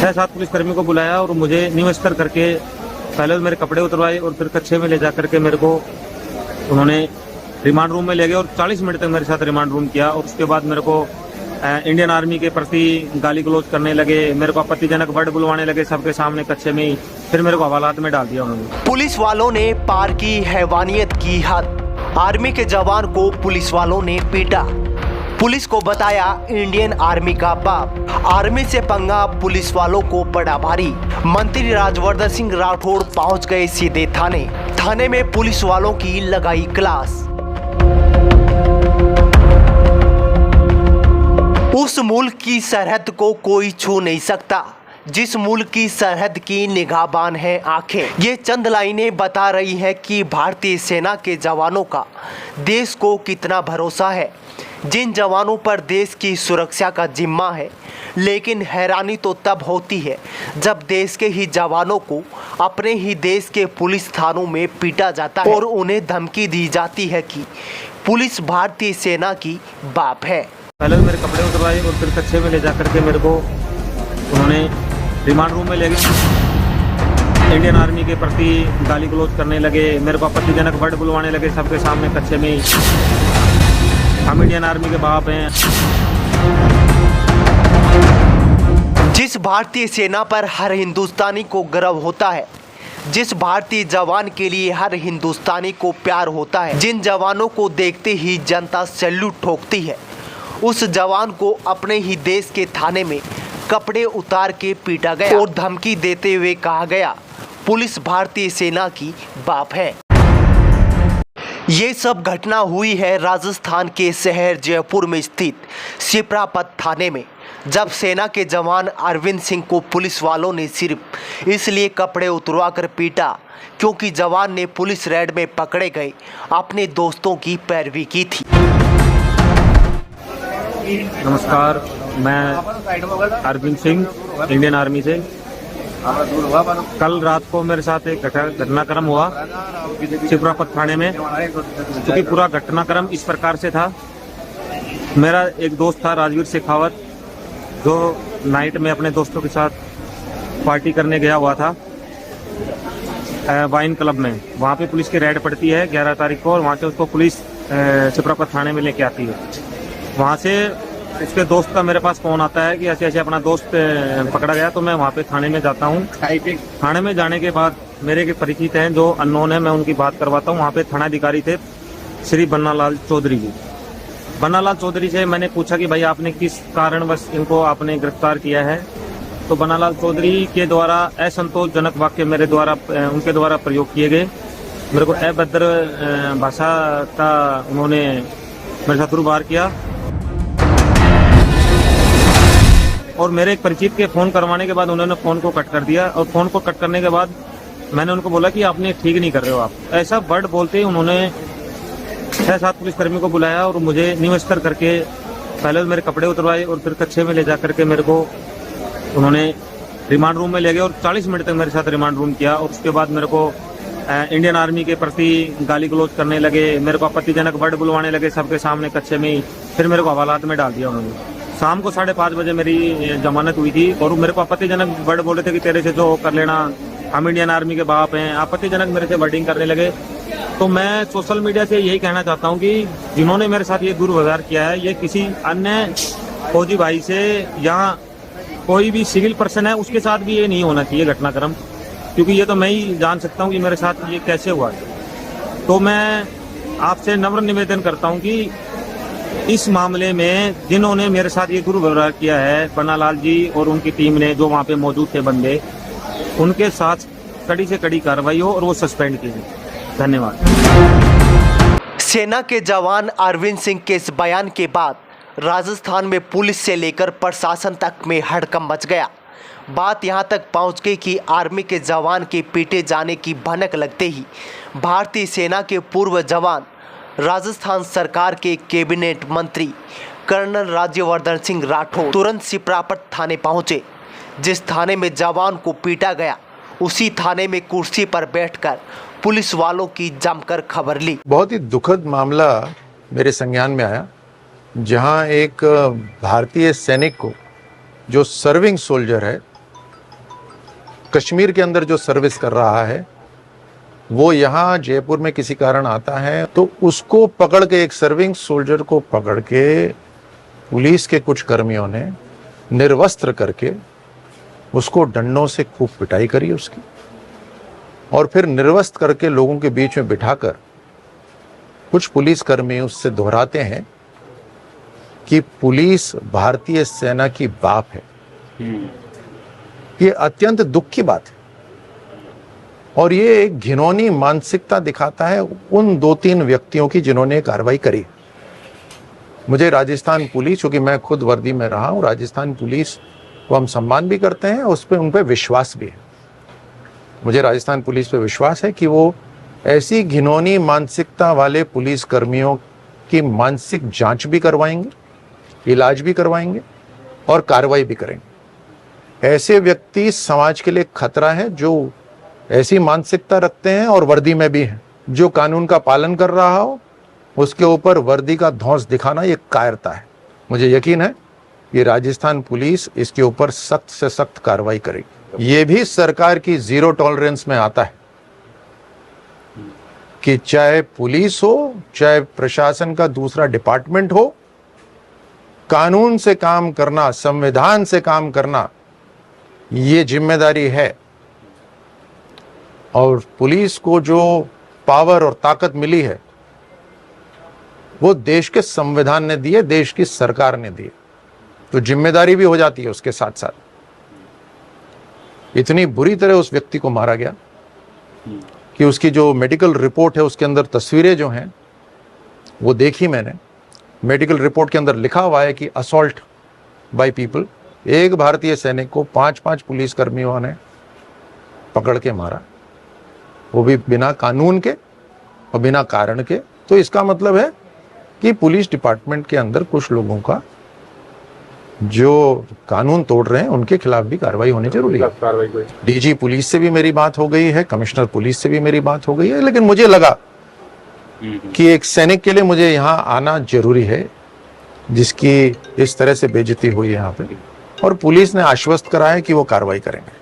6-7 पुलिसकर्मी को बुलाया और मुझे न्यू स्तर करके पहले तो मेरे कपड़े उतरवाए और फिर कच्छे में ले जा करके मेरे को उन्होंने रिमांड रूम में ले गए और 40 मिनट तक मेरे साथ रिमांड रूम किया। और उसके बाद मेरे को इंडियन आर्मी के प्रति गाली गलौज करने लगे, मेरे को आपत्तिजनक वर्ड बुलवाने लगे सबके सामने कच्छे में ही। फिर मेरे को हवालात में डाल दिया उन्होंने। पुलिस वालों ने पार की हैवानियत की हद। आर्मी के जवान को पुलिस वालों ने पीटा। पुलिस को बताया इंडियन आर्मी का बाप। आर्मी से पंगा पुलिस वालों को पड़ा भारी। मंत्री राजवर्धन सिंह राठौड़ पहुंच गए सीधे थाने। थाने में पुलिस वालों की लगाई क्लास। उस मुल्क की सरहद को कोई छू नहीं सकता जिस मुल्क की सरहद की निगाहबान है आंखें। ये चंद लाइनें बता रही है कि भारतीय सेना के जवानों का देश को कितना भरोसा है, जिन जवानों पर देश की सुरक्षा का जिम्मा है। लेकिन हैरानी तो तब होती है जब देश के ही जवानों को अपने ही देश के पुलिस थानों में पीटा जाता है और उन्हें धमकी दी जाती है कि पुलिस भारतीय सेना की बाप है। पहले तो मेरे कपड़े उतरवाए और फिर कच्छे में ले जा करके मेरे को उन्होंने रिमांड रूम में ले गए। इंडियन आर्मी के प्रति गाली गलौज करने लगे, मेरे को आपत्तिजनक वर्ड बुलवाने लगे सबके सामने कच्छे में ही। हम इंडियन आर्मी के बाप हैं। जिस भारतीय सेना पर हर हिंदुस्तानी को गर्व होता है, जिस भारतीय जवान के लिए हर हिंदुस्तानी को प्यार होता है, जिन जवानों को देखते ही जनता सैल्यूट ठोकती है, उस जवान को अपने ही देश के थाने में कपड़े उतार के पीटा गया और धमकी देते हुए कहा गया पुलिस भारतीय सेना की बाप है। ये सब घटना हुई है राजस्थान के शहर जयपुर में स्थित शिप्रापत थाने में, जब सेना के जवान अरविंद सिंह को पुलिस वालों ने सिर्फ इसलिए कपड़े उतरवा कर पीटा क्योंकि जवान ने पुलिस रेड में पकड़े गए अपने दोस्तों की पैरवी की थी। नमस्कार, मैं अरविंद सिंह इंडियन आर्मी से। कल रात को मेरे साथ एक घटनाक्रम हुआ शिप्रापत थाने में, क्योंकि पूरा घटनाक्रम इस प्रकार से था। मेरा एक दोस्त था राजवीर शेखावत, जो नाइट में अपने दोस्तों के साथ पार्टी करने गया हुआ था वाइन क्लब में। वहाँ पे पुलिस की रेड पड़ती है 11 तारीख को और वहाँ से उसको पुलिस शिप्रापत थाने में लेके आती है। वहाँ से उसके दोस्त का मेरे पास फोन आता है कि ऐसे ऐसे अपना दोस्त पकड़ा गया। तो मैं वहाँ पे थाने में जाता हूँ। थाने में जाने के बाद मेरे के परिचित हैं जो अननोन है, मैं उनकी बात करवाता हूँ। वहाँ पे थानाधिकारी थे श्री बन्नालाल चौधरी जी। बन्नालाल चौधरी से मैंने पूछा कि भाई आपने किस कारणवश इनको आपने गिरफ्तार किया है। तो बन्नालाल चौधरी के द्वारा असंतोषजनक वाक्य मेरे द्वारा उनके द्वारा प्रयोग किए गए। मेरे को अभद्र भाषा का उन्होंने मेरे साथ दुर्व्यवहार किया और मेरे एक परिचित के फ़ोन करवाने के बाद उन्होंने फ़ोन को कट कर दिया। और फ़ोन को कट करने के बाद मैंने उनको बोला कि आपने ठीक नहीं कर रहे हो आप, ऐसा वर्ड बोलते ही उन्होंने 6-7 पुलिसकर्मी को बुलाया और मुझे न्यू स्तर करके पहले तो मेरे कपड़े उतरवाए और फिर कच्छे में ले जा करके मेरे को उन्होंने रिमांड रूम में ले गए और 40 मिनट तक मेरे साथ रिमांड रूम किया। और उसके बाद मेरे को इंडियन आर्मी के प्रति गाली गलौज करने लगे, मेरे को आपत्तिजनक वर्ड बुलवाने लगे सबके सामने कच्छे में ही। फिर मेरे को हवालात में डाल दिया उन्होंने। शाम को 5:30 बजे मेरी जमानत हुई थी और मेरे को आपत्तिजनक वर्ड बोले थे कि तेरे से जो कर लेना, हम इंडियन आर्मी के बाप हैं। आपत्तिजनक मेरे से वर्डिंग करने लगे। तो मैं सोशल मीडिया से यही कहना चाहता हूँ कि जिन्होंने मेरे साथ ये दुर्व्यवहार किया है, ये किसी अन्य फौजी भाई से या कोई भी सिविल पर्सन है उसके साथ भी ये नहीं होना चाहिए घटनाक्रम, क्योंकि ये तो मैं ही जान सकता हूँ कि मेरे साथ ये कैसे हुआ है। तो मैं आपसे नम्र निवेदन करता हूँ कि इस मामले में जिन्होंने मेरे साथ ये दुर्व्यवहार किया है, बन्नालाल जी और उनकी टीम ने, जो वहाँ पे मौजूद थे बंदे, उनके साथ कड़ी से कड़ी कार्रवाई हो और वो सस्पेंड किए। धन्यवाद। सेना के जवान अरविंद सिंह के इस बयान के बाद राजस्थान में पुलिस से लेकर प्रशासन तक में हड़कंप मच गया। बात यहां तक पहुंच गई कि आर्मी के जवान के पीटे जाने की भनक लगते ही भारतीय सेना के पूर्व जवान राजस्थान सरकार के कैबिनेट मंत्री कर्नल राज्यवर्धन सिंह राठौड़ तुरंत शिप्रापत थाने पहुंचे। जिस थाने में जवान को पीटा गया, उसी थाने में कुर्सी पर बैठकर पुलिस वालों की जमकर खबर ली। बहुत ही दुखद मामला मेरे संज्ञान में आया, जहां एक भारतीय सैनिक को, जो सर्विंग सोल्जर है, कश्मीर के अंदर जो सर्विस कर रहा है वो यहाँ जयपुर में किसी कारण आता है तो उसको पकड़ के, एक सर्विंग सोल्जर को पकड़ के पुलिस के कुछ कर्मियों ने निर्वस्त्र करके उसको डंडों से खूब पिटाई करी उसकी, और फिर निर्वस्त्र करके लोगों के बीच में बिठाकर कुछ पुलिसकर्मी उससे दोहराते हैं कि पुलिस भारतीय सेना की बाप है। ये अत्यंत दुख की बात है और ये एक घिनौनी मानसिकता दिखाता है उन 2-3 व्यक्तियों की जिन्होंने कार्रवाई करी। मुझे राजस्थान पुलिस, क्योंकि मैं खुद वर्दी में रहा हूं, राजस्थान पुलिस को हम सम्मान भी करते हैं, उस पर उन पर विश्वास भी है। मुझे राजस्थान पुलिस पे विश्वास है कि वो ऐसी घिनौनी मानसिकता वाले पुलिस कर्मियों की मानसिक जांच भी करवाएंगे, इलाज भी करवाएंगे और कार्रवाई भी करेंगे। ऐसे व्यक्ति समाज के लिए खतरा है जो ऐसी मानसिकता रखते हैं और वर्दी में भी हैं। जो कानून का पालन कर रहा हो उसके ऊपर वर्दी का धौंस दिखाना ये कायरता है। मुझे यकीन है कि राजस्थान पुलिस इसके ऊपर सख्त से सख्त कार्रवाई करेगी। ये भी सरकार की जीरो टॉलरेंस में आता है कि चाहे पुलिस हो, चाहे प्रशासन का दूसरा डिपार्टमेंट हो, कानून से काम करना, संविधान से काम करना ये जिम्मेदारी है। और पुलिस को जो पावर और ताकत मिली है वो देश के संविधान ने दी है, देश की सरकार ने दी है, तो जिम्मेदारी भी हो जाती है उसके साथ साथ। इतनी बुरी तरह उस व्यक्ति को मारा गया कि उसकी जो मेडिकल रिपोर्ट है उसके अंदर तस्वीरें जो हैं वो देखी मैंने। मेडिकल रिपोर्ट के अंदर लिखा हुआ है कि असॉल्ट बाय पीपल, एक भारतीय सैनिक को 5-5 पुलिसकर्मियों ने पकड़ के मारा, वो भी बिना कानून के और बिना कारण के। तो इसका मतलब है कि पुलिस डिपार्टमेंट के अंदर कुछ लोगों का जो कानून तोड़ रहे हैं उनके खिलाफ भी कार्रवाई होनी जरूरी है। डीजी पुलिस से भी मेरी बात हो गई है, कमिश्नर पुलिस से भी मेरी बात हो गई है, लेकिन मुझे लगा कि एक सैनिक के लिए मुझे यहाँ आना जरूरी है जिसकी इस तरह से बेइज्जती हुई है यहाँ पे, और पुलिस ने आश्वस्त करा है कि वो कार्रवाई करेंगे।